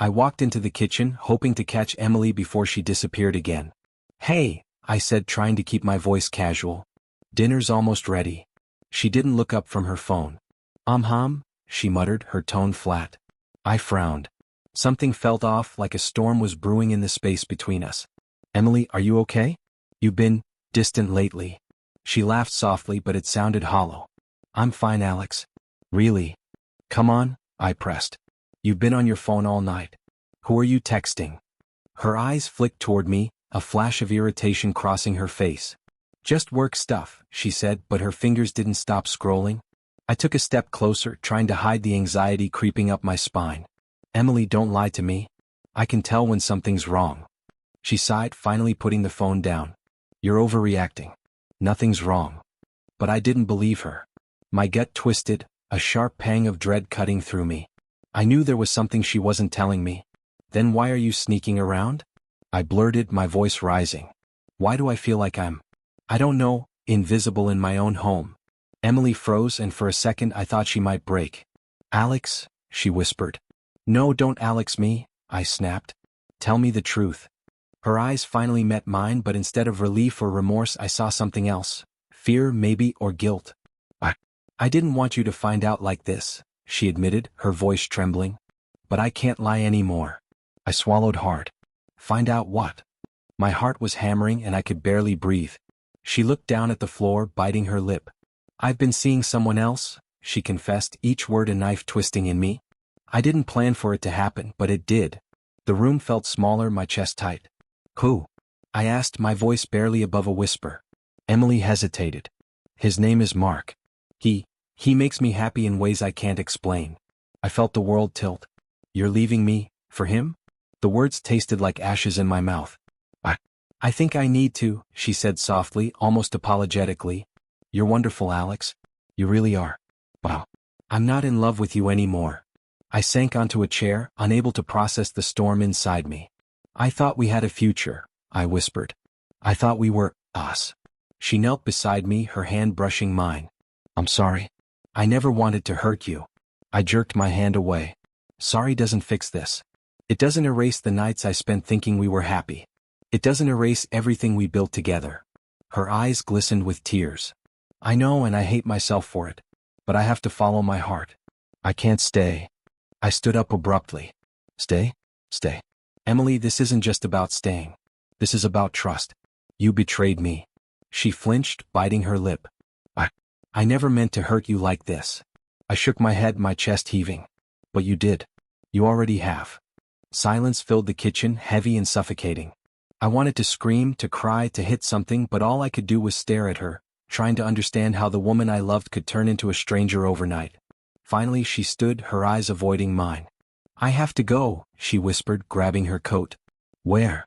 I walked into the kitchen, hoping to catch Emily before she disappeared again. "Hey," I said, trying to keep my voice casual. "Dinner's almost ready." She didn't look up from her phone. She muttered, her tone flat. I frowned. Something felt off, like a storm was brewing in the space between us. "Emily, are you okay? You've been distant lately." She laughed softly, but it sounded hollow. "I'm fine, Alex." "Really? Come on," I pressed. "You've been on your phone all night. Who are you texting?" Her eyes flicked toward me, a flash of irritation crossing her face. "Just work stuff," she said, but her fingers didn't stop scrolling. I took a step closer, trying to hide the anxiety creeping up my spine. "Emily, don't lie to me. I can tell when something's wrong." She sighed, finally putting the phone down. "You're overreacting. Nothing's wrong." But I didn't believe her. My gut twisted, a sharp pang of dread cutting through me. I knew there was something she wasn't telling me. "Then why are you sneaking around?" I blurted, my voice rising. "Why do I feel like I don't know, invisible in my own home?" Emily froze, and for a second I thought she might break. "Alex," she whispered. "No, don't Alex me," I snapped. "Tell me the truth." Her eyes finally met mine, but instead of relief or remorse I saw something else. Fear, maybe, or guilt. I didn't want you to find out like this," she admitted, her voice trembling. "But I can't lie anymore." I swallowed hard. "Find out what?" My heart was hammering and I could barely breathe. She looked down at the floor, biting her lip. "I've been seeing someone else," she confessed, each word a knife twisting in me. I didn't plan for it to happen, but it did. The room felt smaller, my chest tight. "Who?" I asked, my voice barely above a whisper. Emily hesitated. "His name is Mark. He makes me happy in ways I can't explain." I felt the world tilt. "You're leaving me, for him?" The words tasted like ashes in my mouth. I think I need to," she said softly, almost apologetically. "You're wonderful, Alex. You really are. Wow. I'm not in love with you anymore." I sank onto a chair, unable to process the storm inside me. "I thought we had a future," I whispered. "I thought we were us." She knelt beside me, her hand brushing mine. "I'm sorry. I never wanted to hurt you." I jerked my hand away. "Sorry doesn't fix this. It doesn't erase the nights I spent thinking we were happy. It doesn't erase everything we built together." Her eyes glistened with tears. "I know, and I hate myself for it. But I have to follow my heart. I can't stay." I stood up abruptly. "Stay? Stay. Emily, this isn't just about staying. This is about trust. You betrayed me." She flinched, biting her lip. I never meant to hurt you like this." I shook my head, my chest heaving. "But you did. You already have." Silence filled the kitchen, heavy and suffocating. I wanted to scream, to cry, to hit something, but all I could do was stare at her, trying to understand how the woman I loved could turn into a stranger overnight. Finally she stood, her eyes avoiding mine. "I have to go," she whispered, grabbing her coat. "Where?"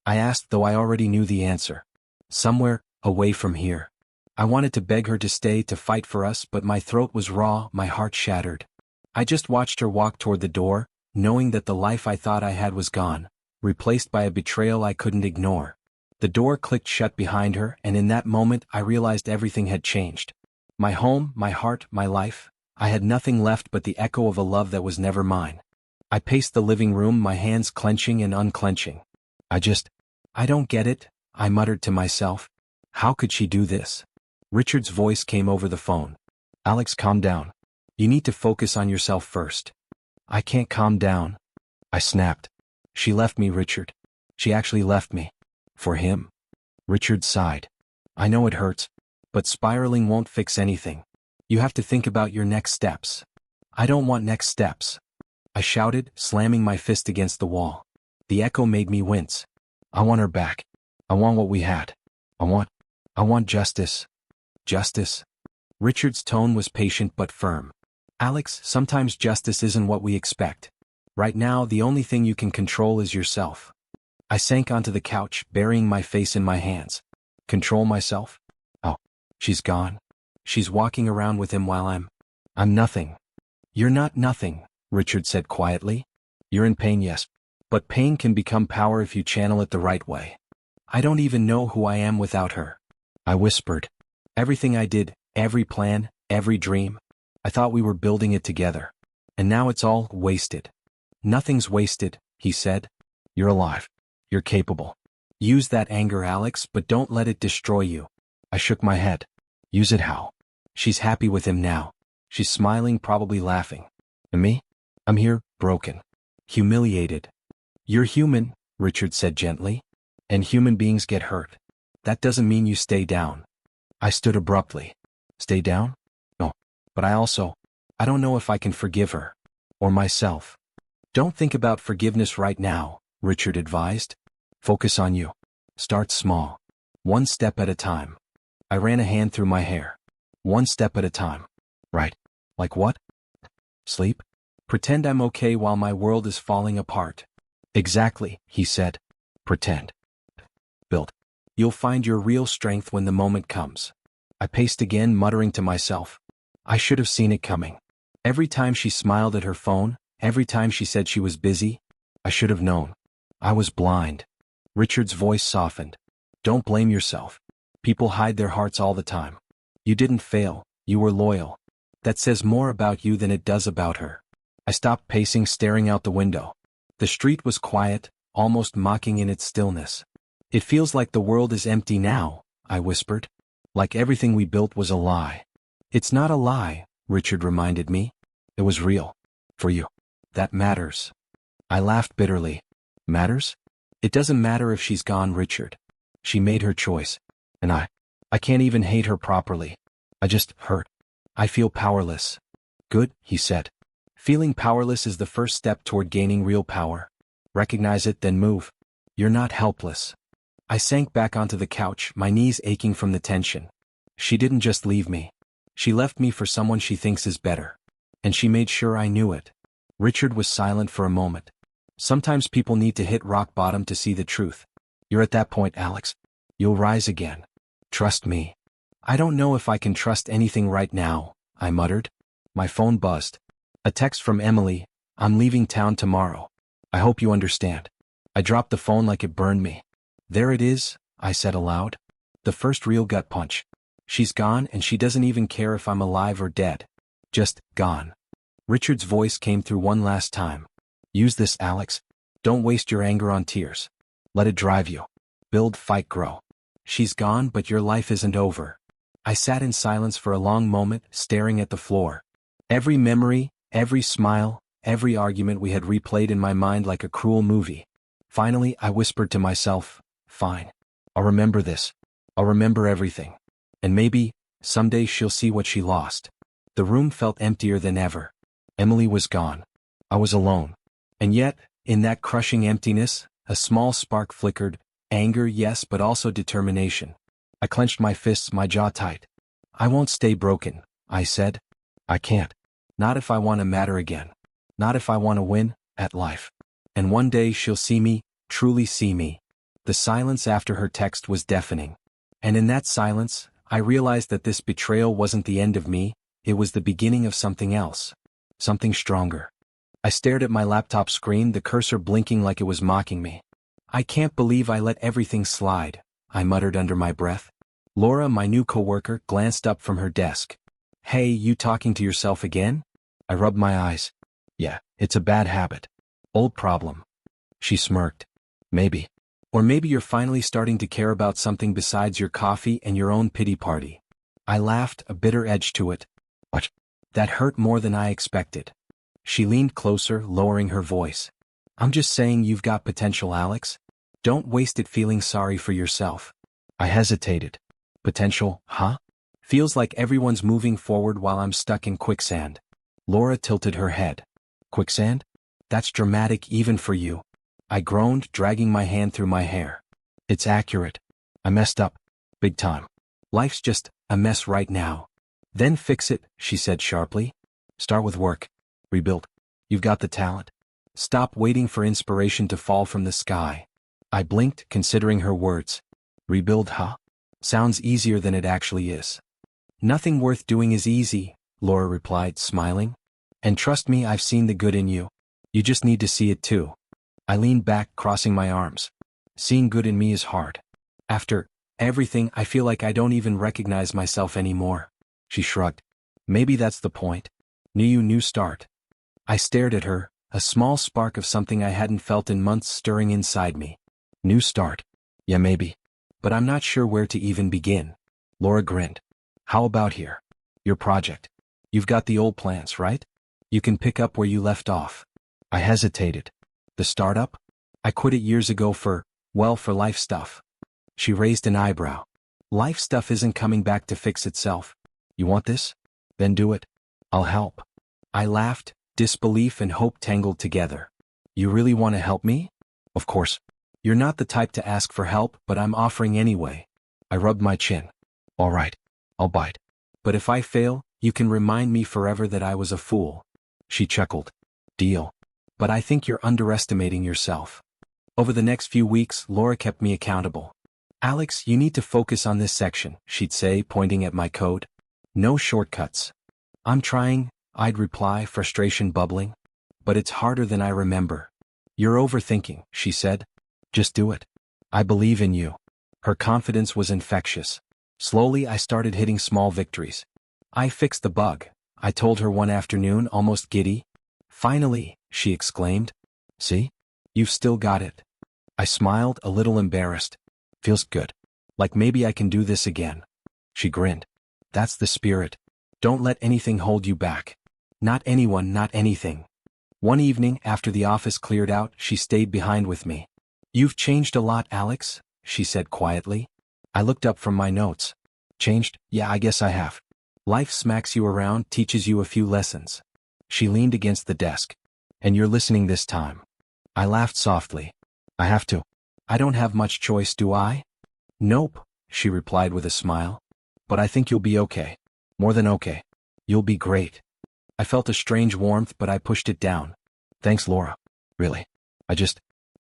I asked, though I already knew the answer. "Somewhere, away from here." I wanted to beg her to stay, to fight for us, but my throat was raw, my heart shattered. I just watched her walk toward the door, knowing that the life I thought I had was gone, replaced by a betrayal I couldn't ignore. The door clicked shut behind her, and in that moment I realized everything had changed. My home, my heart, my life, I had nothing left but the echo of a love that was never mine. I paced the living room, my hands clenching and unclenching. I don't get it," I muttered to myself. "How could she do this?" Richard's voice came over the phone. "Alex, calm down. You need to focus on yourself first." "I can't calm down," I snapped. "She left me, Richard. She actually left me. For him." Richard sighed. "I know it hurts, but spiraling won't fix anything. You have to think about your next steps." "I don't want next steps," I shouted, slamming my fist against the wall. The echo made me wince. "I want her back. I want what we had. I want justice." "Justice?" Richard's tone was patient but firm. "Alex, sometimes justice isn't what we expect. Right now, the only thing you can control is yourself." I sank onto the couch, burying my face in my hands. Control myself? Oh, she's gone. She's walking around with him while I'm nothing. "You're not nothing," Richard said quietly. "You're in pain, yes. But pain can become power if you channel it the right way." "I don't even know who I am without her," I whispered. "Everything I did, every plan, every dream, I thought we were building it together. And now it's all wasted. Nothing's wasted, he said. You're alive. You're capable. Use that anger, Alex, but don't let it destroy you. I shook my head. Use it how? She's happy with him now. She's smiling, probably laughing. And me? I'm here, broken. Humiliated. You're human, Richard said gently. And human beings get hurt. That doesn't mean you stay down. I stood abruptly. Stay down? No. But I don't know if I can forgive her. Or myself. Don't think about forgiveness right now, Richard advised. Focus on you. Start small. One step at a time. I ran a hand through my hair. One step at a time. Right. Like what? Sleep? Pretend I'm okay while my world is falling apart. Exactly, he said. Pretend. Build. You'll find your real strength when the moment comes. I paced again, muttering to myself. I should have seen it coming. Every time she smiled at her phone, every time she said she was busy, I should have known. I was blind. Richard's voice softened. Don't blame yourself. People hide their hearts all the time. You didn't fail, you were loyal. That says more about you than it does about her. I stopped pacing, staring out the window. The street was quiet, almost mocking in its stillness. It feels like the world is empty now, I whispered. Like everything we built was a lie. It's not a lie, Richard reminded me. It was real. For you. That matters. I laughed bitterly. Matters? It doesn't matter if she's gone, Richard. She made her choice. And I can't even hate her properly. I just hurt. I feel powerless. Good, he said. Feeling powerless is the first step toward gaining real power. Recognize it, then move. You're not helpless. I sank back onto the couch, my knees aching from the tension. She didn't just leave me. She left me for someone she thinks is better. And she made sure I knew it. Richard was silent for a moment. Sometimes people need to hit rock bottom to see the truth. You're at that point, Alex. You'll rise again. Trust me. I don't know if I can trust anything right now, I muttered. My phone buzzed. A text from Emily. I'm leaving town tomorrow. I hope you understand. I dropped the phone like it burned me. There it is, I said aloud. The first real gut punch. She's gone and she doesn't even care if I'm alive or dead. Just gone. Richard's voice came through one last time. Use this, Alex. Don't waste your anger on tears. Let it drive you. Build, fight, grow. She's gone, but your life isn't over. I sat in silence for a long moment, staring at the floor. Every memory, every smile, every argument we had replayed in my mind like a cruel movie. Finally, I whispered to myself, fine. I'll remember this. I'll remember everything. And maybe, someday she'll see what she lost. The room felt emptier than ever. Emily was gone. I was alone. And yet, in that crushing emptiness, a small spark flickered. Anger, yes, but also determination. I clenched my fists, my jaw tight. I won't stay broken, I said. I can't. Not if I want to matter again. Not if I want to win at life. And one day she'll see me, truly see me. The silence after her text was deafening. And in that silence, I realized that this betrayal wasn't the end of me, it was the beginning of something else. Something stronger. I stared at my laptop screen, the cursor blinking like it was mocking me. I can't believe I let everything slide, I muttered under my breath. Laura, my new coworker, glanced up from her desk. Hey, you talking to yourself again? I rubbed my eyes. Yeah, it's a bad habit. Old problem. She smirked. Maybe. Or maybe you're finally starting to care about something besides your coffee and your own pity party. I laughed, a bitter edge to it. What? That hurt more than I expected. She leaned closer, lowering her voice. I'm just saying you've got potential, Alex. Don't waste it feeling sorry for yourself. I hesitated. Potential, huh? Feels like everyone's moving forward while I'm stuck in quicksand. Laura tilted her head. Quicksand? That's dramatic even for you. I groaned, dragging my hand through my hair. It's accurate. I messed up. Big time. Life's just a mess right now. Then fix it, she said sharply. Start with work. Rebuild. You've got the talent. Stop waiting for inspiration to fall from the sky. I blinked, considering her words. Rebuild, huh? Sounds easier than it actually is. Nothing worth doing is easy, Laura replied, smiling. And trust me, I've seen the good in you. You just need to see it too. I leaned back, crossing my arms. Seeing good in me is hard. After everything, I feel like I don't even recognize myself anymore. She shrugged. Maybe that's the point. New you, new start. I stared at her, a small spark of something I hadn't felt in months stirring inside me. New start. Yeah, maybe. But I'm not sure where to even begin. Laura grinned. How about here? Your project. You've got the old plans, right? You can pick up where you left off. I hesitated. The startup? I quit it years ago for life stuff. She raised an eyebrow. Life stuff isn't coming back to fix itself. You want this? Then do it. I'll help. I laughed, disbelief and hope tangled together. You really want to help me? Of course. You're not the type to ask for help, but I'm offering anyway. I rubbed my chin. All right. I'll bite. But if I fail, you can remind me forever that I was a fool. She chuckled. Deal. But I think you're underestimating yourself. Over the next few weeks, Laura kept me accountable. Alex, you need to focus on this section, she'd say, pointing at my code. No shortcuts. I'm trying, I'd reply, frustration bubbling. But it's harder than I remember. You're overthinking, she said. Just do it. I believe in you. Her confidence was infectious. Slowly I started hitting small victories. I fixed the bug, I told her one afternoon, almost giddy. Finally, she exclaimed. See? You've still got it. I smiled, a little embarrassed. Feels good. Like maybe I can do this again. She grinned. That's the spirit. Don't let anything hold you back. Not anyone, not anything. One evening, after the office cleared out, she stayed behind with me. You've changed a lot, Alex, she said quietly. I looked up from my notes. Changed? Yeah, I guess I have. Life smacks you around, teaches you a few lessons. She leaned against the desk. And you're listening this time. I laughed softly. I have to. I don't have much choice, do I? Nope, she replied with a smile. But I think you'll be okay. More than okay. You'll be great. I felt a strange warmth, but I pushed it down. Thanks, Laura. Really.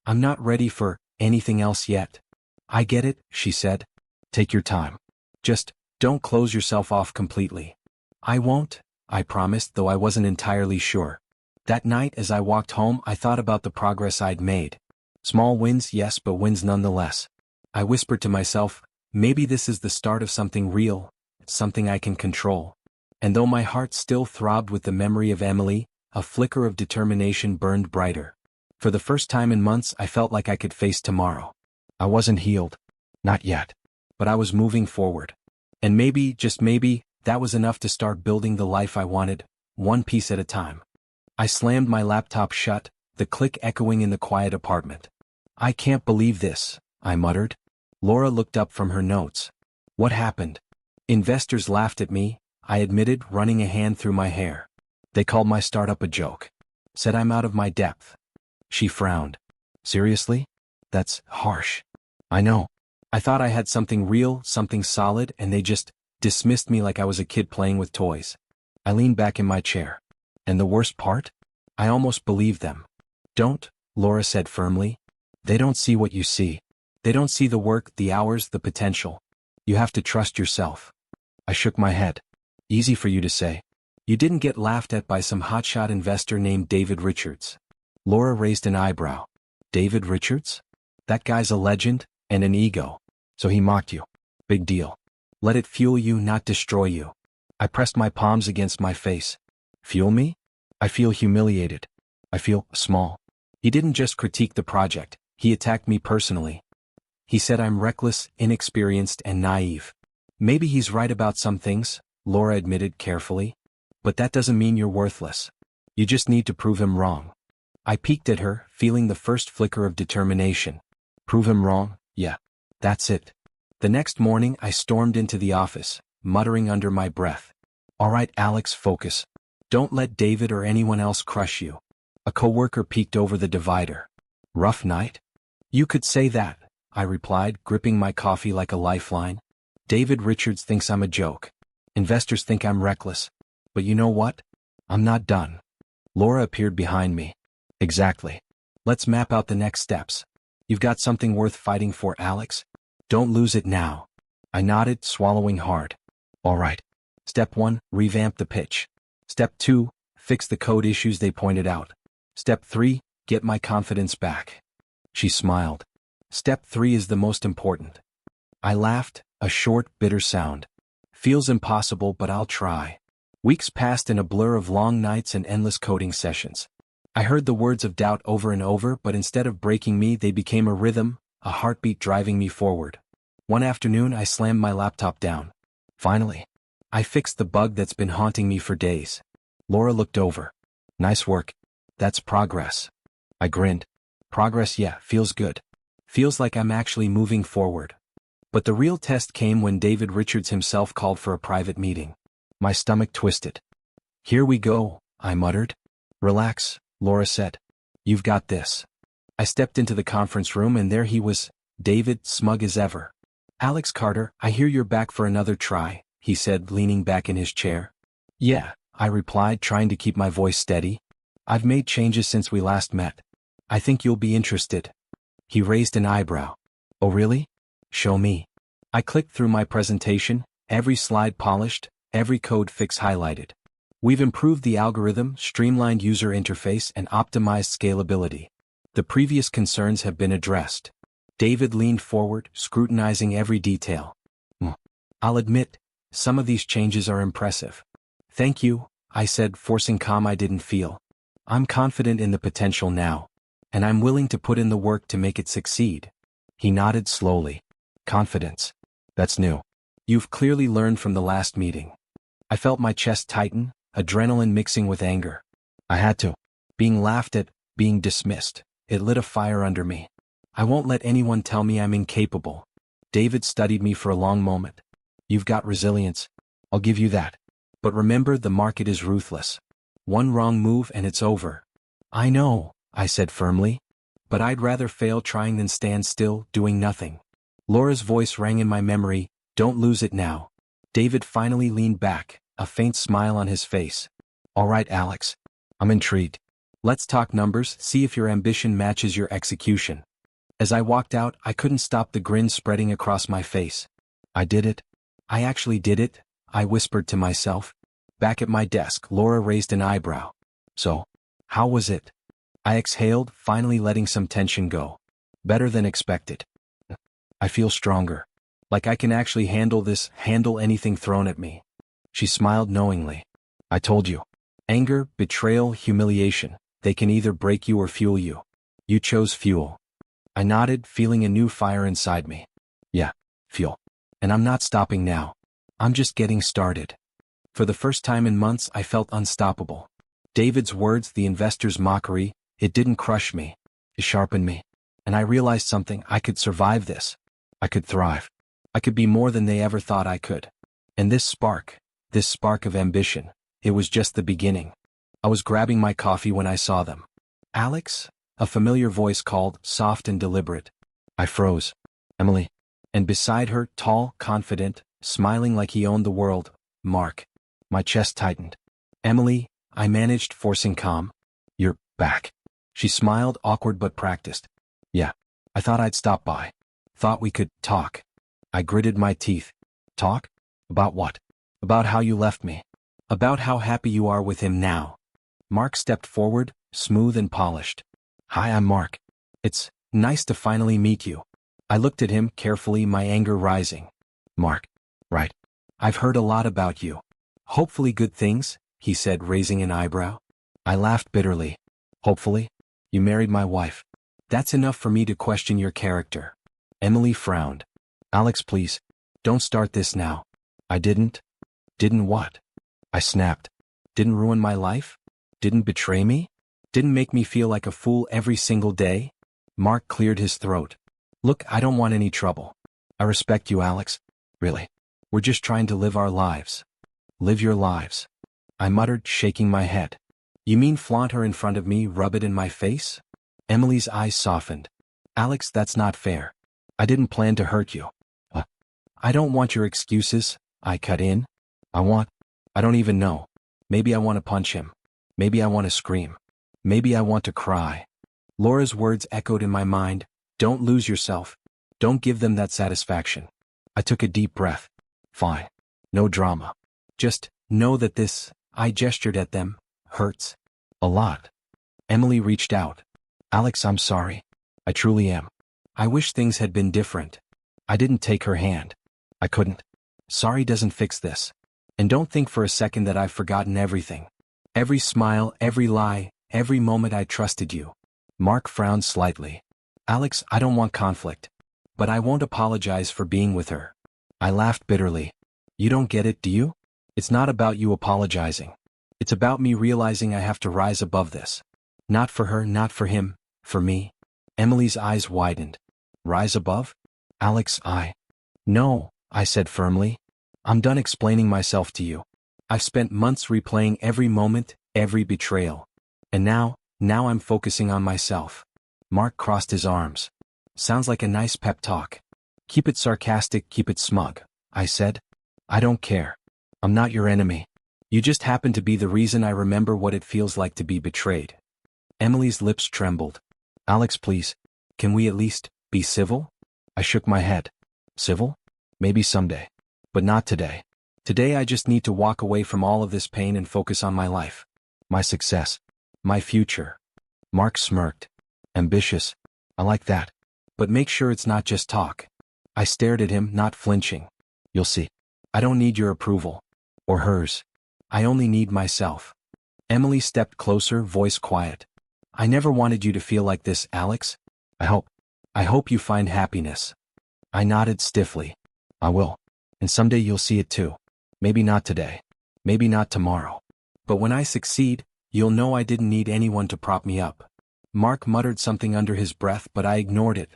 I'm not ready for anything else yet. I get it, she said. Take your time. Just don't close yourself off completely. I won't, I promised, though I wasn't entirely sure. That night as I walked home, I thought about the progress I'd made. Small wins, yes, but wins nonetheless. I whispered to myself, maybe this is the start of something real, something I can control. And though my heart still throbbed with the memory of Emily, a flicker of determination burned brighter. For the first time in months, I felt like I could face tomorrow. I wasn't healed. Not yet. But I was moving forward. And maybe, just maybe, that was enough to start building the life I wanted, one piece at a time. I slammed my laptop shut, the click echoing in the quiet apartment. I can't believe this, I muttered. Laura looked up from her notes. What happened? Investors laughed at me, I admitted, running a hand through my hair. They called my startup a joke. Said I'm out of my depth. She frowned. Seriously? That's harsh. I know. I thought I had something real, something solid, and they just dismissed me like I was a kid playing with toys. I leaned back in my chair. And the worst part? I almost believed them. Don't, Laura said firmly. They don't see what you see. They don't see the work, the hours, the potential. You have to trust yourself. I shook my head. Easy for you to say. You didn't get laughed at by some hotshot investor named David Richards. Laura raised an eyebrow. David Richards? That guy's a legend, and an ego. So he mocked you. Big deal. Let it fuel you, not destroy you. I pressed my palms against my face. Fuel me? I feel humiliated. I feel small. He didn't just critique the project, he attacked me personally. He said I'm reckless, inexperienced, and naive. Maybe he's right about some things, Laura admitted carefully. But that doesn't mean you're worthless. You just need to prove him wrong. I peeked at her, feeling the first flicker of determination. Prove him wrong? Yeah. That's it. The next morning I stormed into the office, muttering under my breath. All right, Alex, focus. Don't let David or anyone else crush you. A coworker peeked over the divider. Rough night? You could say that, I replied, gripping my coffee like a lifeline. David Richards thinks I'm a joke. Investors think I'm reckless. But you know what? I'm not done. Laura appeared behind me. Exactly. Let's map out the next steps. You've got something worth fighting for, Alex. Don't lose it now. I nodded, swallowing hard. All right. Step 1, revamp the pitch. Step 2, fix the code issues they pointed out. Step 3, get my confidence back. She smiled. Step 3 is the most important. I laughed, a short, bitter sound. Feels impossible, but I'll try. Weeks passed in a blur of long nights and endless coding sessions. I heard the words of doubt over and over, but instead of breaking me, they became a rhythm, a heartbeat driving me forward. One afternoon, I slammed my laptop down. Finally, I fixed the bug that's been haunting me for days. Laura looked over. Nice work. That's progress. I grinned. Progress, yeah, feels good. Feels like I'm actually moving forward. But the real test came when David Richards himself called for a private meeting. My stomach twisted. Here we go, I muttered. Relax, Laura said. You've got this. I stepped into the conference room and there he was, David, smug as ever. Alex Carter, I hear you're back for another try, he said, leaning back in his chair. Yeah, I replied, trying to keep my voice steady. I've made changes since we last met. I think you'll be interested. He raised an eyebrow. Oh really? Show me. I clicked through my presentation, every slide polished, every code fix highlighted. We've improved the algorithm, streamlined user interface, and optimized scalability. The previous concerns have been addressed. David leaned forward, scrutinizing every detail. I'll admit, some of these changes are impressive. Thank you, I said, forcing calm I didn't feel. I'm confident in the potential now, and I'm willing to put in the work to make it succeed. He nodded slowly. Confidence. That's new. You've clearly learned from the last meeting. I felt my chest tighten, adrenaline mixing with anger. I had to. Being laughed at, being dismissed, it lit a fire under me. I won't let anyone tell me I'm incapable. David studied me for a long moment. You've got resilience. I'll give you that. But remember, the market is ruthless. One wrong move and it's over. I know, I said firmly. But I'd rather fail trying than stand still, doing nothing. Laura's voice rang in my memory. Don't lose it now. David finally leaned back, a faint smile on his face. All right, Alex. I'm intrigued. Let's talk numbers, see if your ambition matches your execution. As I walked out, I couldn't stop the grin spreading across my face. I did it. I actually did it, I whispered to myself. Back at my desk, Laura raised an eyebrow. So, how was it? I exhaled, finally letting some tension go. Better than expected. I feel stronger. Like I can actually handle this, handle anything thrown at me. She smiled knowingly. I told you. Anger, betrayal, humiliation. They can either break you or fuel you. You chose fuel. I nodded, feeling a new fire inside me. Yeah, fuel. And I'm not stopping now. I'm just getting started. For the first time in months, I felt unstoppable. David's words, the investor's mockery, it didn't crush me. It sharpened me. And I realized something. I could survive this. I could thrive. I could be more than they ever thought I could. And this spark of ambition, it was just the beginning. I was grabbing my coffee when I saw them. Alex? A familiar voice called, soft and deliberate. I froze. Emily. And beside her, tall, confident, smiling like he owned the world, Mark. My chest tightened. Emily, I managed, forcing calm. You're back. She smiled, awkward but practiced. Yeah. I thought I'd stop by. Thought we could talk. I gritted my teeth. Talk? About what? About how you left me. About how happy you are with him now. Mark stepped forward, smooth and polished. Hi, I'm Mark. It's nice to finally meet you. I looked at him carefully, my anger rising. Mark. Right. I've heard a lot about you. Hopefully good things, he said, raising an eyebrow. I laughed bitterly. Hopefully? You married my wife. That's enough for me to question your character. Emily frowned. Alex, please. Don't start this now. I didn't. Didn't what? I snapped. Didn't ruin my life? Didn't betray me? Didn't make me feel like a fool every single day? Mark cleared his throat. Look, I don't want any trouble. I respect you, Alex. Really. We're just trying to live our lives. Live your lives. I muttered, shaking my head. You mean flaunt her in front of me, rub it in my face? Emily's eyes softened. Alex, that's not fair. I didn't plan to hurt you. I don't want your excuses, I cut in. I don't even know. Maybe I want to punch him. Maybe I want to scream. Maybe I want to cry. Laura's words echoed in my mind. Don't lose yourself. Don't give them that satisfaction. I took a deep breath. Fine. No drama. Just know that this, I gestured at them, hurts. A lot. Emily reached out. Alex, I'm sorry. I truly am. I wish things had been different. I didn't take her hand. I couldn't. Sorry doesn't fix this. And don't think for a second that I've forgotten everything. Every smile, every lie, every moment I trusted you. Mark frowned slightly. Alex, I don't want conflict. But I won't apologize for being with her. I laughed bitterly. You don't get it, do you? It's not about you apologizing. It's about me realizing I have to rise above this. Not for her, not for him, for me. Emily's eyes widened. Rise above? Alex, No, I said firmly. I'm done explaining myself to you. I've spent months replaying every moment, every betrayal. And now I'm focusing on myself. Mark crossed his arms. Sounds like a nice pep talk. Keep it sarcastic, keep it smug, I said. I don't care. I'm not your enemy. You just happen to be the reason I remember what it feels like to be betrayed. Emily's lips trembled. Alex, please, can we at least be civil? I shook my head. Civil? Maybe someday. But not today. Today I just need to walk away from all of this pain and focus on my life. My success. My future. Mark smirked. Ambitious. I like that. But make sure it's not just talk. I stared at him, not flinching. You'll see. I don't need your approval. Or hers. I only need myself. Emily stepped closer, voice quiet. I never wanted you to feel like this, Alex. I hope you find happiness. I nodded stiffly. I will. And someday you'll see it too. Maybe not today. Maybe not tomorrow. But when I succeed, you'll know I didn't need anyone to prop me up. Mark muttered something under his breath, but I ignored it.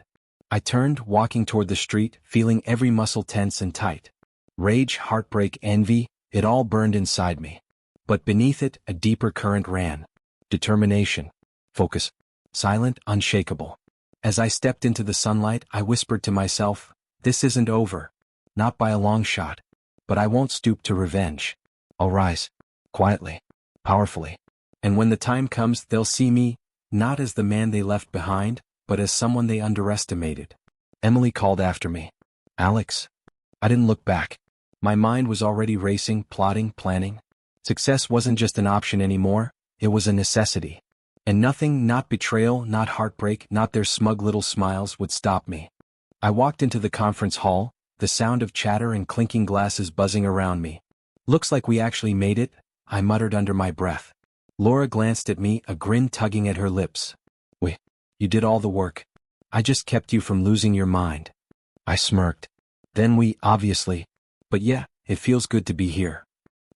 I turned, walking toward the street, feeling every muscle tense and tight. Rage, heartbreak, envy, it all burned inside me. But beneath it, a deeper current ran. Determination. Focus. Silent, unshakable. As I stepped into the sunlight, I whispered to myself, this isn't over. Not by a long shot. But I won't stoop to revenge. I'll rise. Quietly. Powerfully. And when the time comes, they'll see me, not as the man they left behind, but as someone they underestimated. Emily called after me. Alex. I didn't look back. My mind was already racing, plotting, planning. Success wasn't just an option anymore, it was a necessity. And nothing, not betrayal, not heartbreak, not their smug little smiles, would stop me. I walked into the conference hall, the sound of chatter and clinking glasses buzzing around me. Looks like we actually made it, I muttered under my breath. Laura glanced at me, a grin tugging at her lips. You did all the work. I just kept you from losing your mind. I smirked. Then obviously. But yeah, it feels good to be here.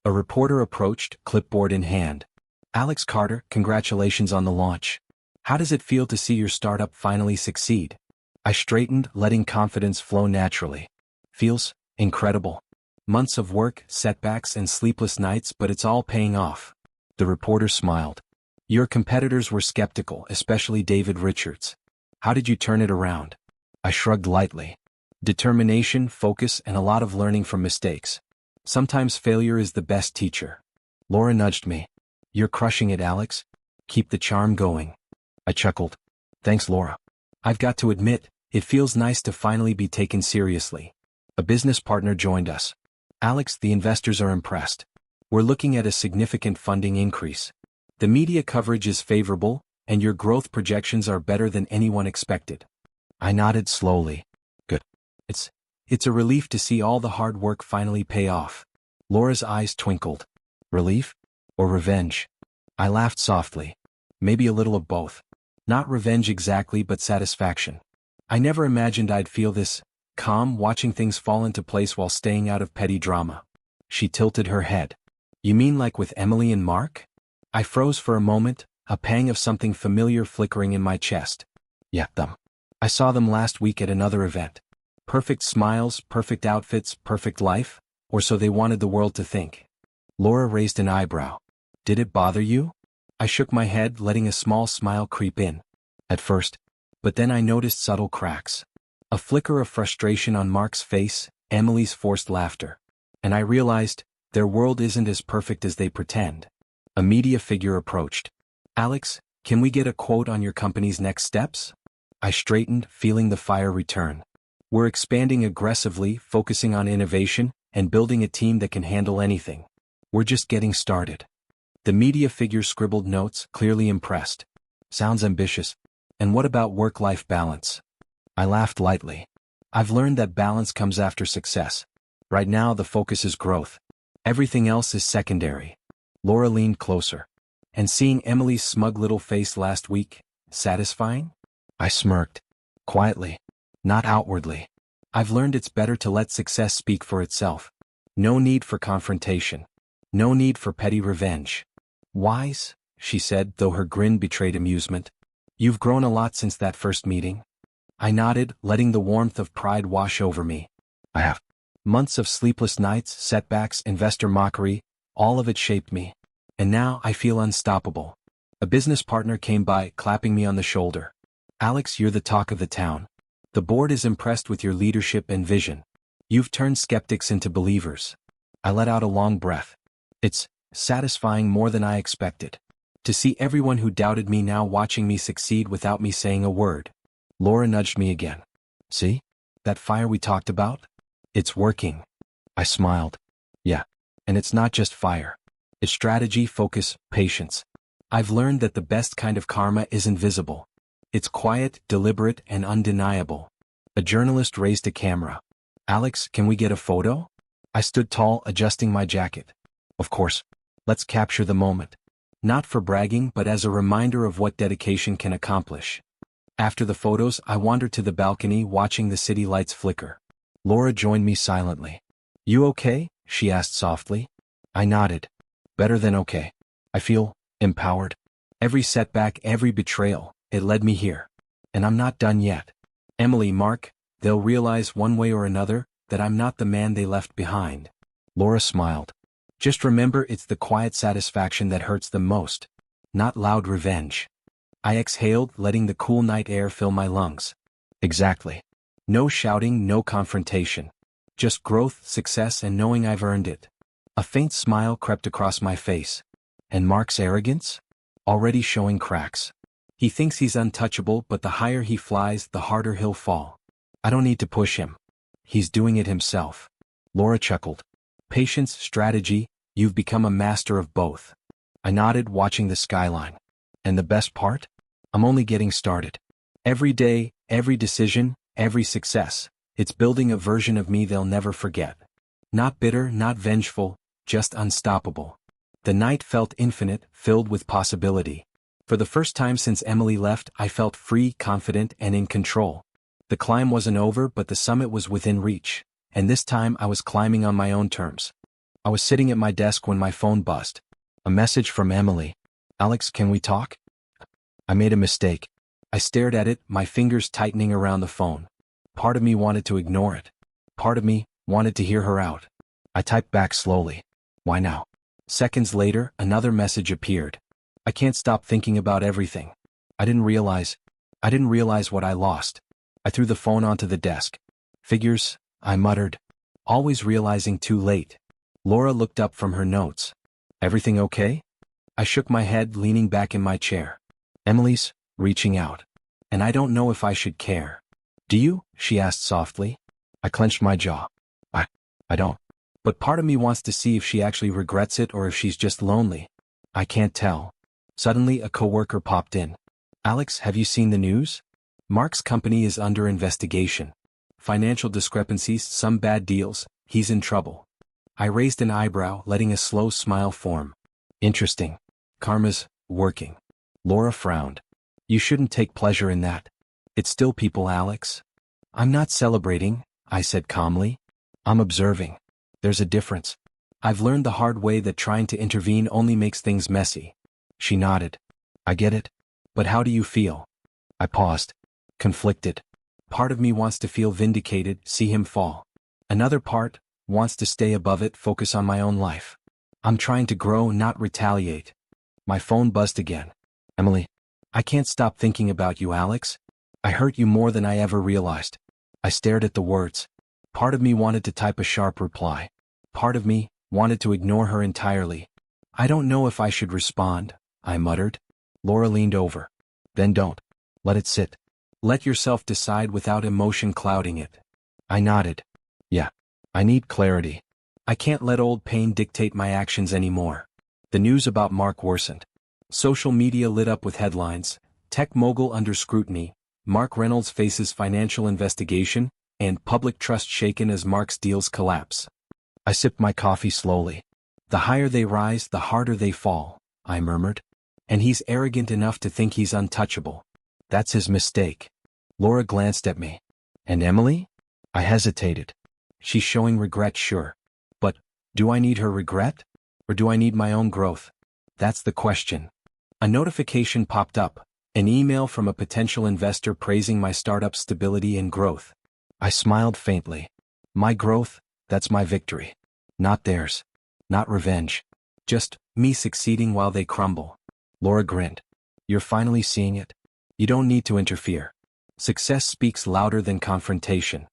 A reporter approached, clipboard in hand. Alex Carter, congratulations on the launch. How does it feel to see your startup finally succeed? I straightened, letting confidence flow naturally. Feels incredible. Months of work, setbacks, and sleepless nights, but it's all paying off. The reporter smiled. Your competitors were skeptical, especially David Richards. How did you turn it around? I shrugged lightly. Determination, focus, and a lot of learning from mistakes. Sometimes failure is the best teacher. Laura nudged me. You're crushing it, Alex. Keep the charm going. I chuckled. Thanks, Laura. I've got to admit, it feels nice to finally be taken seriously. A business partner joined us. Alex, the investors are impressed. We're looking at a significant funding increase. The media coverage is favorable, and your growth projections are better than anyone expected. I nodded slowly. Good. It's a relief to see all the hard work finally pay off. Laura's eyes twinkled. Relief? Or revenge? I laughed softly. Maybe a little of both. Not revenge exactly, but satisfaction. I never imagined I'd feel this calm watching things fall into place while staying out of petty drama. She tilted her head. You mean like with Emily and Mark? I froze for a moment, a pang of something familiar flickering in my chest. Yeah, them. I saw them last week at another event. Perfect smiles, perfect outfits, perfect life, or so they wanted the world to think. Laura raised an eyebrow. Did it bother you? I shook my head, letting a small smile creep in. At first. But then I noticed subtle cracks. A flicker of frustration on Mark's face, Emily's forced laughter. And I realized, their world isn't as perfect as they pretend. A media figure approached. Alex, can we get a quote on your company's next steps? I straightened, feeling the fire return. We're expanding aggressively, focusing on innovation, and building a team that can handle anything. We're just getting started. The media figure scribbled notes, clearly impressed. Sounds ambitious. And what about work-life balance? I laughed lightly. I've learned that balance comes after success. Right now the focus is growth. Everything else is secondary. Laura leaned closer. And seeing Emily's smug little face last week, satisfying? I smirked. Quietly. Not outwardly. I've learned it's better to let success speak for itself. No need for confrontation. No need for petty revenge. Wise, she said, though her grin betrayed amusement. You've grown a lot since that first meeting. I nodded, letting the warmth of pride wash over me. I have. Months of sleepless nights, setbacks, investor mockery, all of it shaped me. And now I feel unstoppable. A business partner came by, clapping me on the shoulder. Alex, you're the talk of the town. The board is impressed with your leadership and vision. You've turned skeptics into believers. I let out a long breath. It's satisfying more than I expected. To see everyone who doubted me now watching me succeed without me saying a word. Laura nudged me again. See? That fire we talked about? It's working. I smiled. Yeah. And it's not just fire. It's strategy, focus, patience. I've learned that the best kind of karma isn't visible. It's quiet, deliberate, and undeniable. A journalist raised a camera. Alex, can we get a photo? I stood tall, adjusting my jacket. Of course. Let's capture the moment. Not for bragging, but as a reminder of what dedication can accomplish. After the photos, I wandered to the balcony, watching the city lights flicker. Laura joined me silently. You okay? She asked softly. I nodded. Better than okay. I feel empowered. Every setback, every betrayal, it led me here. And I'm not done yet. Emily, Mark, they'll realize one way or another that I'm not the man they left behind. Laura smiled. Just remember, it's the quiet satisfaction that hurts them most. Not loud revenge. I exhaled, letting the cool night air fill my lungs. Exactly. No shouting, no confrontation. Just growth, success, and knowing I've earned it. A faint smile crept across my face. And Mark's arrogance? Already showing cracks. He thinks he's untouchable, but the higher he flies, the harder he'll fall. I don't need to push him. He's doing it himself. Laura chuckled. Patience, strategy, you've become a master of both. I nodded, watching the skyline. And the best part? I'm only getting started. Every day, every decision, every success, it's building a version of me they'll never forget. Not bitter, not vengeful, just unstoppable. The night felt infinite, filled with possibility. For the first time since Emily left, I felt free, confident, and in control. The climb wasn't over, but the summit was within reach. And this time I was climbing on my own terms. I was sitting at my desk when my phone buzzed. A message from Emily. Alex, can we talk? I made a mistake. I stared at it, my fingers tightening around the phone. Part of me wanted to ignore it. Part of me wanted to hear her out. I typed back slowly. Why now? Seconds later, another message appeared. I can't stop thinking about everything. I didn't realize what I lost. I threw the phone onto the desk. Figures, I muttered. Always realizing too late. Laura looked up from her notes. Everything okay? I shook my head, leaning back in my chair. Emily's reaching out. And I don't know if I should care. Do you? She asked softly. I clenched my jaw. I don't. But part of me wants to see if she actually regrets it or if she's just lonely. I can't tell. Suddenly, a coworker popped in. Alex, have you seen the news? Mark's company is under investigation. Financial discrepancies, some bad deals, he's in trouble. I raised an eyebrow, letting a slow smile form. Interesting. Karma's working. Laura frowned. You shouldn't take pleasure in that. It's still people, Alex. I'm not celebrating, I said calmly. I'm observing. There's a difference. I've learned the hard way that trying to intervene only makes things messy. She nodded. I get it. But how do you feel? I paused. Conflicted. Part of me wants to feel vindicated, see him fall. Another part wants to stay above it, focus on my own life. I'm trying to grow, not retaliate. My phone buzzed again. Emily. I can't stop thinking about you, Alex. I hurt you more than I ever realized. I stared at the words. Part of me wanted to type a sharp reply. Part of me wanted to ignore her entirely. I don't know if I should respond, I muttered. Laura leaned over. Then don't. Let it sit. Let yourself decide without emotion clouding it. I nodded. Yeah. I need clarity. I can't let old pain dictate my actions anymore. The news about Mark worsened. Social media lit up with headlines. Tech mogul under scrutiny. Mark Reynolds faces financial investigation, and public trust shaken as Mark's deals collapse. I sipped my coffee slowly. The higher they rise, the harder they fall, I murmured. And he's arrogant enough to think he's untouchable. That's his mistake. Laura glanced at me. And Emily? I hesitated. She's showing regret, sure. But, do I need her regret? Or do I need my own growth? That's the question. A notification popped up, an email from a potential investor praising my startup's stability and growth. I smiled faintly. My growth, that's my victory. Not theirs. Not revenge. Just me succeeding while they crumble. Laura grinned. You're finally seeing it? You don't need to interfere. Success speaks louder than confrontation.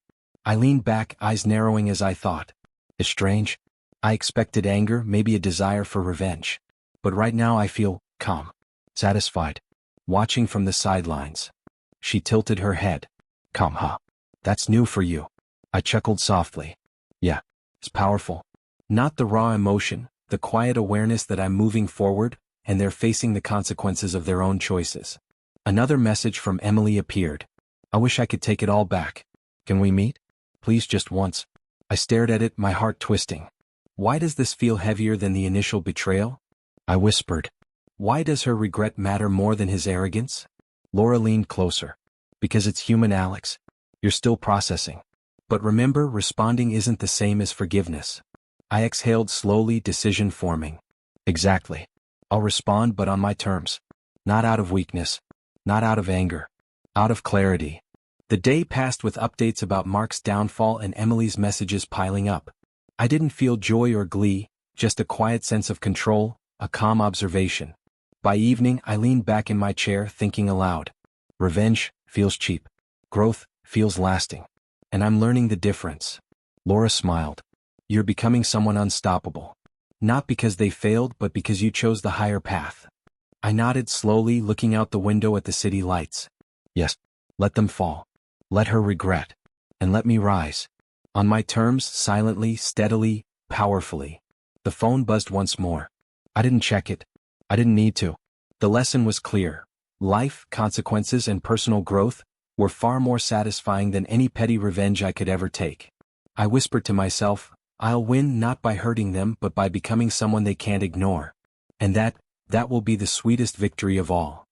I leaned back, eyes narrowing as I thought. It's strange. I expected anger, maybe a desire for revenge. But right now I feel calm, satisfied, watching from the sidelines. She tilted her head. Calm, huh? That's new for you. I chuckled softly. Yeah, it's powerful. Not the raw emotion, the quiet awareness that I'm moving forward, and they're facing the consequences of their own choices. Another message from Emily appeared. I wish I could take it all back. Can we meet? Please, just once. I stared at it, my heart twisting. Why does this feel heavier than the initial betrayal? I whispered. Why does her regret matter more than his arrogance? Laura leaned closer. Because it's human, Alex. You're still processing. But remember, responding isn't the same as forgiveness. I exhaled slowly, decision forming. Exactly. I'll respond, but on my terms. Not out of weakness. Not out of anger. Out of clarity. The day passed with updates about Mark's downfall and Emily's messages piling up. I didn't feel joy or glee, just a quiet sense of control, a calm observation. By evening, I leaned back in my chair, thinking aloud. Revenge feels cheap. Growth feels lasting. And I'm learning the difference. Laura smiled. You're becoming someone unstoppable. Not because they failed, but because you chose the higher path. I nodded slowly, looking out the window at the city lights. Yes, let them fall. Let her regret. And let me rise. On my terms, silently, steadily, powerfully. The phone buzzed once more. I didn't check it. I didn't need to. The lesson was clear. Life, consequences, and personal growth were far more satisfying than any petty revenge I could ever take. I whispered to myself, I'll win not by hurting them but by becoming someone they can't ignore. And that will be the sweetest victory of all.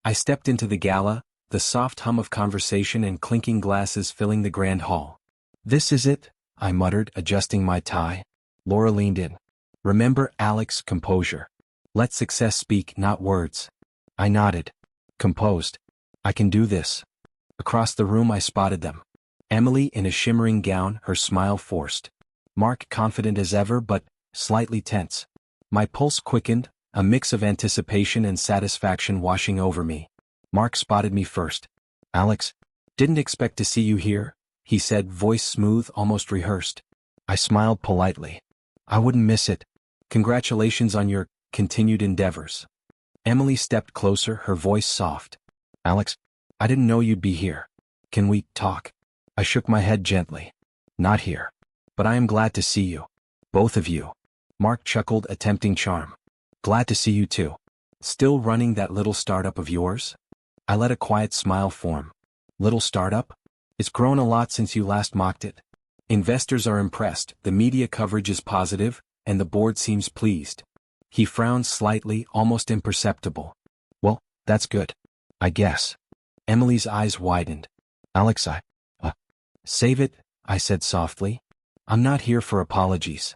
I stepped into the gala, the soft hum of conversation and clinking glasses filling the grand hall. This is it, I muttered, adjusting my tie. Laura leaned in. Remember, Alex, composure. Let success speak, not words. I nodded. Composed. I can do this. Across the room I spotted them. Emily in a shimmering gown, her smile forced. Mark confident as ever but slightly tense. My pulse quickened, a mix of anticipation and satisfaction washing over me. Mark spotted me first. Alex, didn't expect to see you here, he said, voice smooth, almost rehearsed. I smiled politely. I wouldn't miss it. Congratulations on your continued endeavors. Emily stepped closer, her voice soft. Alex, I didn't know you'd be here. Can we talk? I shook my head gently. Not here. But I am glad to see you. Both of you. Mark chuckled, attempting charm. Glad to see you too. Still running that little startup of yours? I let a quiet smile form. Little startup? It's grown a lot since you last mocked it. Investors are impressed, the media coverage is positive, and the board seems pleased. He frowned slightly, almost imperceptible. Well, that's good. I guess. Emily's eyes widened. Alex, save it, I said softly. I'm not here for apologies.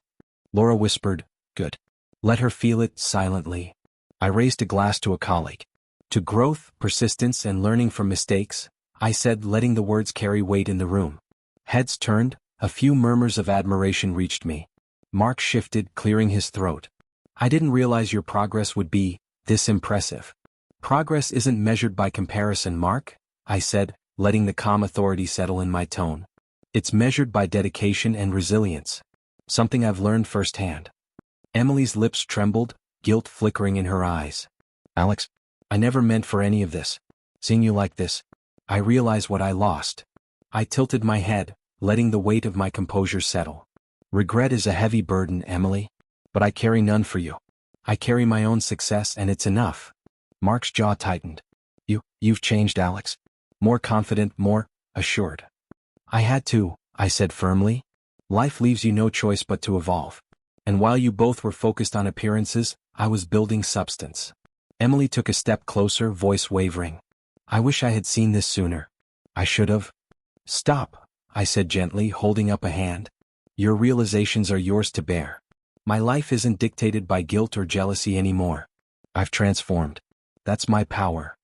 Laura whispered, good. Let her feel it, silently. I raised a glass to a colleague. To growth, persistence, and learning from mistakes, I said, letting the words carry weight in the room. Heads turned, a few murmurs of admiration reached me. Mark shifted, clearing his throat. I didn't realize your progress would be this impressive. Progress isn't measured by comparison, Mark, I said, letting the calm authority settle in my tone. It's measured by dedication and resilience. Something I've learned firsthand. Emily's lips trembled, guilt flickering in her eyes. Alex, I never meant for any of this. Seeing you like this, I realize what I lost. I tilted my head, letting the weight of my composure settle. Regret is a heavy burden, Emily. But I carry none for you. I carry my own success and it's enough. Mark's jaw tightened. You've changed, Alex. More confident, more assured. I had to, I said firmly. Life leaves you no choice but to evolve. And while you both were focused on appearances, I was building substance. Emily took a step closer, voice wavering. I wish I had seen this sooner. I should have. Stop, I said gently, holding up a hand. Your realizations are yours to bear. My life isn't dictated by guilt or jealousy anymore. I've transformed. That's my power.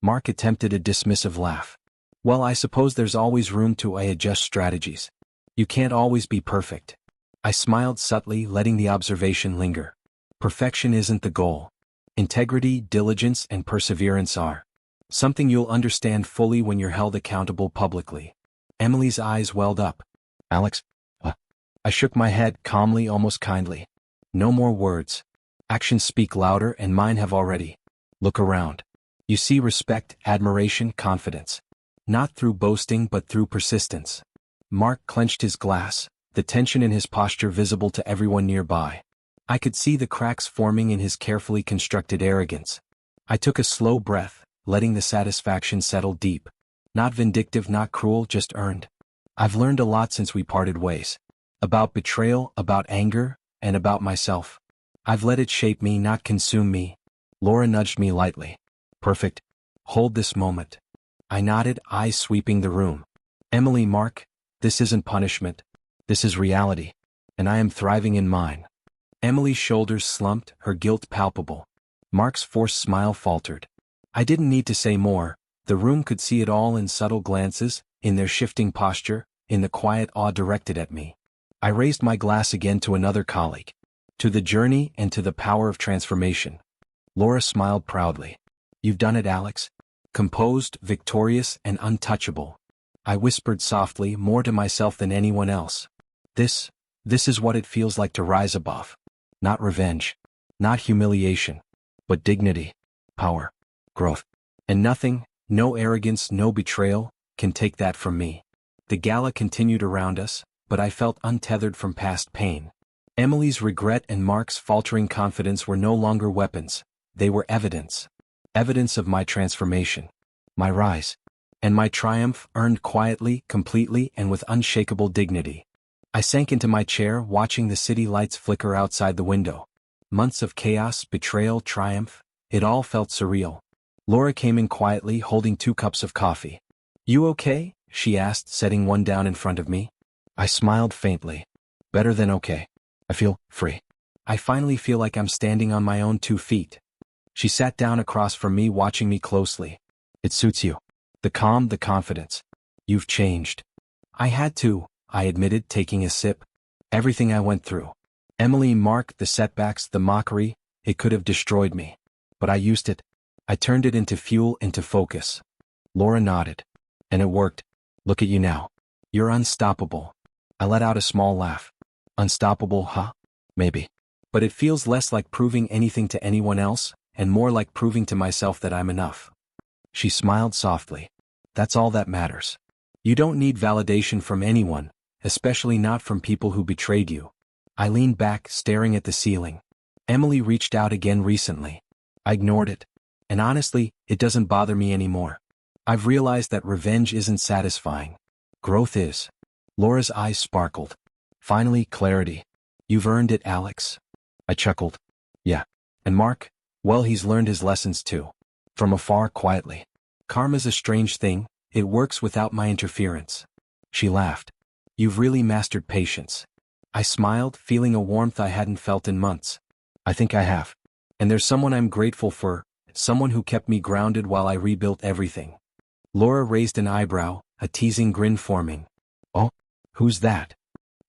Mark attempted a dismissive laugh. Well, I suppose there's always room to adjust strategies. You can't always be perfect. I smiled subtly, letting the observation linger. Perfection isn't the goal. Integrity, diligence, and perseverance are. Something you'll understand fully when you're held accountable publicly. Emily's eyes welled up. Alex? I shook my head, calmly, almost kindly. No more words. Actions speak louder, and mine have already. Look around. You see respect, admiration, confidence. Not through boasting but through persistence. Mark clenched his glass, the tension in his posture visible to everyone nearby. I could see the cracks forming in his carefully constructed arrogance. I took a slow breath, letting the satisfaction settle deep. Not vindictive, not cruel, just earned. I've learned a lot since we parted ways. About betrayal, about anger, and about myself. I've let it shape me, not consume me. Laura nudged me lightly. Perfect. Hold this moment. I nodded, eyes sweeping the room. Emily, Mark, this isn't punishment. This is reality. And I am thriving in mine. Emily's shoulders slumped, her guilt palpable. Mark's forced smile faltered. I didn't need to say more. The room could see it all in subtle glances, in their shifting posture, in the quiet awe directed at me. I raised my glass again to another colleague. To the journey and to the power of transformation. Laura smiled proudly. You've done it, Alex. Composed, victorious, and untouchable. I whispered softly, more to myself than anyone else. This is what it feels like to rise above. Not revenge. Not humiliation. But dignity. Power. Growth. And nothing, no arrogance, no betrayal, can take that from me. The gala continued around us, but I felt untethered from past pain. Emily's regret and Mark's faltering confidence were no longer weapons. They were evidence. Evidence of my transformation. My rise. And my triumph, earned quietly, completely, and with unshakable dignity. I sank into my chair, watching the city lights flicker outside the window. Months of chaos, betrayal, triumph, it all felt surreal. Laura came in quietly, holding 2 cups of coffee. You okay? She asked, setting one down in front of me. I smiled faintly. Better than okay. I feel free. I finally feel like I'm standing on my own 2 feet. She sat down across from me, watching me closely. It suits you. The calm, the confidence. You've changed. I had to, I admitted, taking a sip. Everything I went through. Emily, Mark, the setbacks, the mockery, it could have destroyed me. But I used it. I turned it into fuel, into focus. Laura nodded. And it worked. Look at you now. You're unstoppable. I let out a small laugh. Unstoppable, huh? Maybe. But it feels less like proving anything to anyone else, and more like proving to myself that I'm enough. She smiled softly. That's all that matters. You don't need validation from anyone, especially not from people who betrayed you. I leaned back, staring at the ceiling. Emily reached out again recently. I ignored it. And honestly, it doesn't bother me anymore. I've realized that revenge isn't satisfying. Growth is. Laura's eyes sparkled. Finally, clarity. You've earned it, Alex. I chuckled. Yeah. And Mark? Well, he's learned his lessons too. From afar, quietly. Karma's a strange thing, it works without my interference. She laughed. You've really mastered patience. I smiled, feeling a warmth I hadn't felt in months. I think I have. And there's someone I'm grateful for, someone who kept me grounded while I rebuilt everything. Laura raised an eyebrow, a teasing grin forming. Oh? Who's that?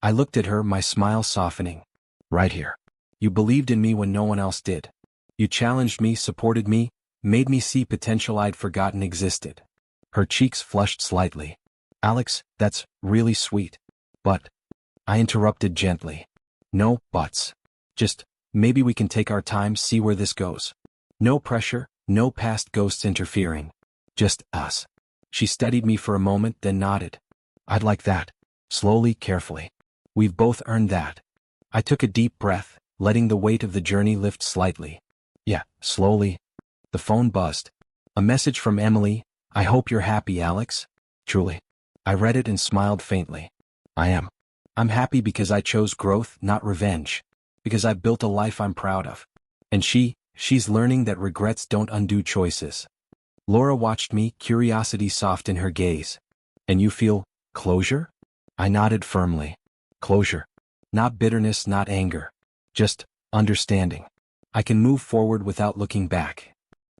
I looked at her, my smile softening. Right here. You believed in me when no one else did. You challenged me, supported me, made me see potential I'd forgotten existed. Her cheeks flushed slightly. Alex, that's really sweet. But... I interrupted gently. No buts. Just, maybe we can take our time, see where this goes. No pressure, no past ghosts interfering. Just us. She studied me for a moment, then nodded. I'd like that. Slowly, carefully. We've both earned that. I took a deep breath, letting the weight of the journey lift slightly. Yeah, slowly. The phone buzzed. A message from Emily. I hope you're happy, Alex. Truly. I read it and smiled faintly. I am. I'm happy because I chose growth, not revenge. Because I've built a life I'm proud of. And she, She's learning that regrets don't undo choices. Laura watched me, curiosity soft in her gaze. And you feel closure? I nodded firmly. Closure. Not bitterness, not anger. Just understanding. I can move forward without looking back.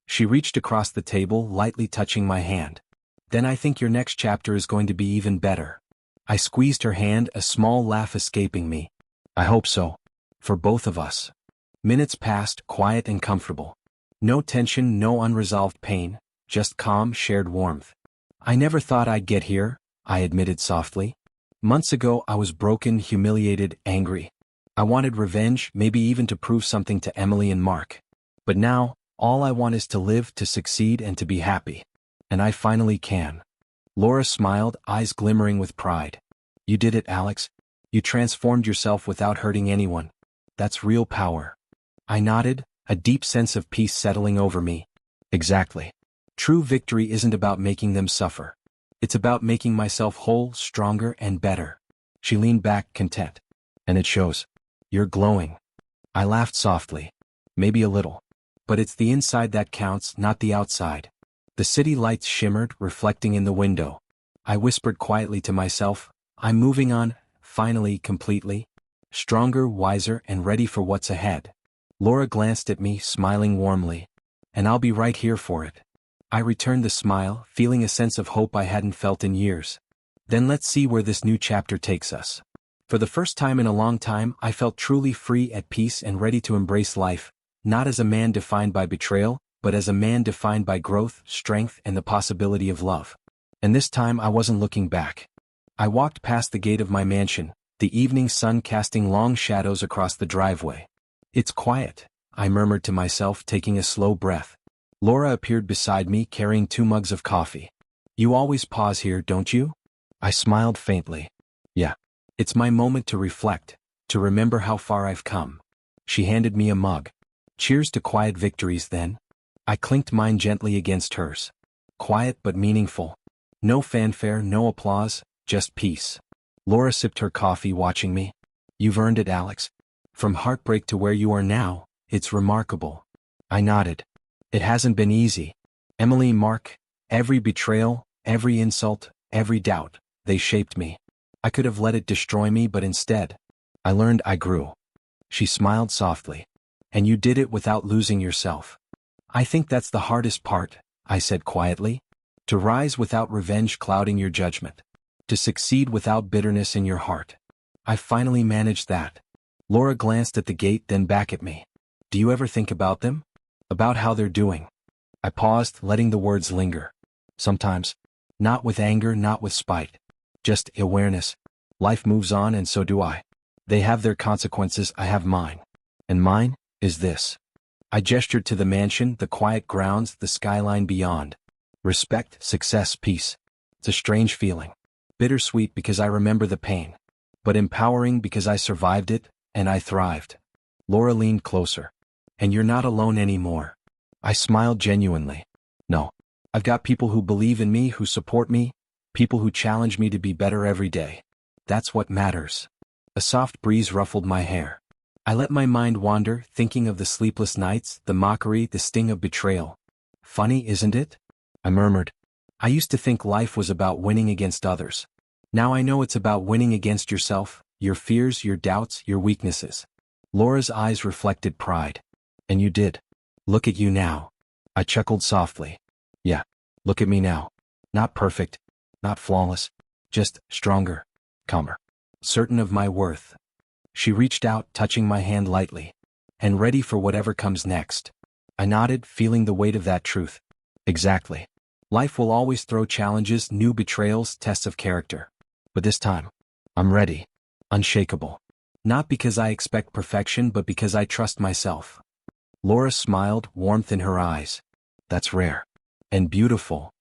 She reached across the table, lightly touching my hand. Then I think your next chapter is going to be even better. I squeezed her hand, a small laugh escaping me. I hope so. For both of us. Minutes passed, quiet and comfortable. No tension, no unresolved pain, just calm, shared warmth. I never thought I'd get here, I admitted softly. Months ago I was broken, humiliated, angry. I wanted revenge, maybe even to prove something to Emily and Mark. But now, all I want is to live, to succeed, and to be happy. And I finally can. Laura smiled, eyes glimmering with pride. You did it, Alex. You transformed yourself without hurting anyone. That's real power. I nodded, a deep sense of peace settling over me. Exactly. True victory isn't about making them suffer. It's about making myself whole, stronger, and better. She leaned back, content. And it shows. You're glowing. I laughed softly. Maybe a little. But it's the inside that counts, not the outside. The city lights shimmered, reflecting in the window. I whispered quietly to myself, I'm moving on, finally, completely. Stronger, wiser, and ready for what's ahead. Laura glanced at me, smiling warmly. And I'll be right here for it. I returned the smile, feeling a sense of hope I hadn't felt in years. Then let's see where this new chapter takes us. For the first time in a long time, I felt truly free, at peace, and ready to embrace life, not as a man defined by betrayal, but as a man defined by growth, strength, and the possibility of love. And this time I wasn't looking back. I walked past the gate of my mansion, the evening sun casting long shadows across the driveway. It's quiet, I murmured to myself, taking a slow breath. Laura appeared beside me, carrying 2 mugs of coffee. You always pause here, don't you? I smiled faintly. Yeah. It's my moment to reflect, to remember how far I've come. She handed me a mug. Cheers to quiet victories, then. I clinked mine gently against hers. Quiet but meaningful. No fanfare, no applause, just peace. Laura sipped her coffee, watching me. You've earned it, Alex. From heartbreak to where you are now, it's remarkable. I nodded. It hasn't been easy. Emily, Mark, every betrayal, every insult, every doubt, they shaped me. I could have let it destroy me, but instead, I learned, I grew. She smiled softly. And you did it without losing yourself. I think that's the hardest part, I said quietly. To rise without revenge clouding your judgment. To succeed without bitterness in your heart. I finally managed that. Laura glanced at the gate, then back at me. Do you ever think about them? About how they're doing? I paused, letting the words linger. Sometimes. Not with anger, not with spite. Just awareness. Life moves on, and so do I. They have their consequences, I have mine. And mine is this. I gestured to the mansion, the quiet grounds, the skyline beyond. Respect, success, peace. It's a strange feeling. Bittersweet because I remember the pain. But empowering because I survived it, and I thrived. Laura leaned closer. And you're not alone anymore. I smiled genuinely. No. I've got people who believe in me, who support me, people who challenge me to be better every day. That's what matters. A soft breeze ruffled my hair. I let my mind wander, thinking of the sleepless nights, the mockery, the sting of betrayal. Funny, isn't it? I murmured. I used to think life was about winning against others. Now I know it's about winning against yourself, your fears, your doubts, your weaknesses. Laura's eyes reflected pride. And you did. Look at you now. I chuckled softly. Yeah, look at me now. Not perfect. Not flawless, just stronger, calmer, certain of my worth. She reached out, touching my hand lightly, and ready for whatever comes next. I nodded, feeling the weight of that truth. Exactly. Life will always throw challenges, new betrayals, tests of character. But this time, I'm ready, unshakable. Not because I expect perfection, but because I trust myself. Laura smiled, warmth in her eyes. That's rare. And beautiful.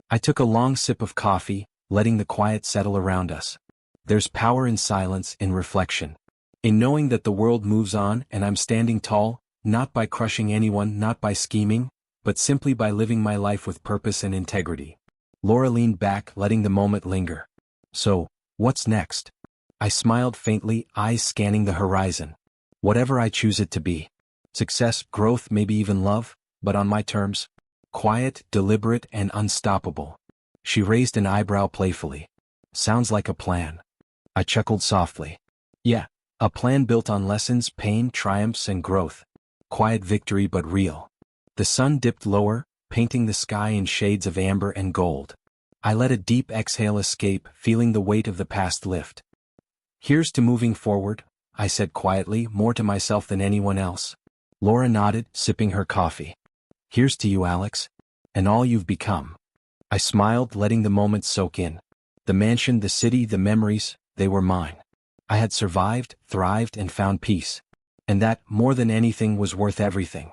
I took a long sip of coffee, letting the quiet settle around us. There's power in silence, in reflection. In knowing that the world moves on and I'm standing tall, not by crushing anyone, not by scheming, but simply by living my life with purpose and integrity. Laura leaned back, letting the moment linger. So, what's next? I smiled faintly, eyes scanning the horizon. Whatever I choose it to be. Success, growth, maybe even love, but on my terms. Quiet, deliberate, and unstoppable. She raised an eyebrow playfully. Sounds like a plan. I chuckled softly. Yeah, a plan built on lessons, pain, triumphs, and growth. Quiet victory but real. The sun dipped lower, painting the sky in shades of amber and gold. I let a deep exhale escape, feeling the weight of the past lift. Here's to moving forward, I said quietly, more to myself than anyone else. Laura nodded, sipping her coffee. Here's to you, Alex. And all you've become. I smiled, letting the moment soak in. The mansion, the city, the memories, they were mine. I had survived, thrived, and found peace. And that, more than anything, was worth everything.